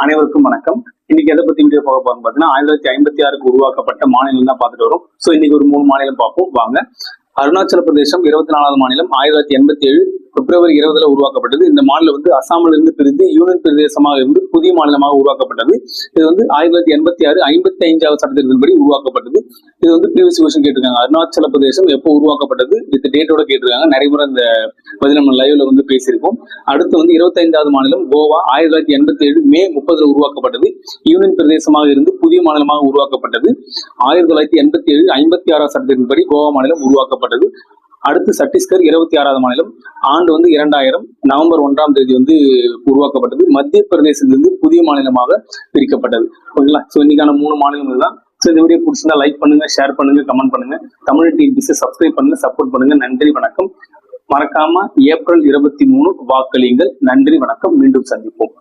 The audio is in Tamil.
அனைவருக்கும் வணக்கம். இன்னைக்கு எதை பத்தி வீடியோ பார்க்க போறோம் பாத்தீங்கன்னா 1956 உருவாக்கப்பட்ட மாநிலம் தான் பார்த்துட்டு வரும். சோ இன்னைக்கு ஒரு 3 மாநிலம் பார்ப்போம் வாங்க. அருணாச்சல பிரதேசம் 24வது மாநிலம் 1987 பிப்ரவரி 20 உருவாக்கப்பட்டது. இந்த மாநிலம் அசாமில் இருந்து பிரிந்து யூனியன் பிரதேசமாக இருந்து புதிய மாநிலமாக உருவாக்கப்பட்டது. இது 1986 55வது சட்டத்தின்படி உருவாக்கப்பட்டது. இது ப்ரீவியஸ் கொஸ்டின் கேட்டிருக்காங்க. அருணாச்சல பிரதேசம் எப்போ உருவாக்கப்பட்டது வித் டேட்டோட கேட்டிருக்காங்க. நிறைய முறை இந்த பதில் நம்ம லைவ்ல பேசியிருக்கோம். அடுத்து 25வது மாநிலம் கோவா 1987 மே 30 உருவாக்கப்பட்டது. யூனியன் பிரதேசமாக இருந்து புதிய மாநிலமாக உருவாக்கப்பட்டது. 1987 56வது சட்டத்தின்படி கோவா மாநிலம் உருவாக்கப்பட்டது. அடுத்து சத்தீஸ்கர் 26வது மாநிலம் ஆண்டு 2000 நவம்பர் 1ஆம் தேதி உருவாக்கப்பட்டது. மத்திய பிரதேசத்திலிருந்து புதிய மாநிலமாக பிரிக்கப்பட்டது. ஓகேங்களா? ஸோ இன்னைக்கான 3 மாநிலங்கள் தான். ஸோ இந்த வீடியோ பிடிச்சிருந்தா லைக் பண்ணுங்க, ஷேர் பண்ணுங்க, கமெண்ட் பண்ணுங்க. தமிழ் டிஎன்பிஎஸ்சி சப்ஸ்கிரைப் பண்ணுங்க, சப்போர்ட் பண்ணுங்க. நன்றி வணக்கம். மறக்காம ஏப்ரல் 23 வாக்களியுங்கள். நன்றி வணக்கம். மீண்டும் சந்திப்போம்.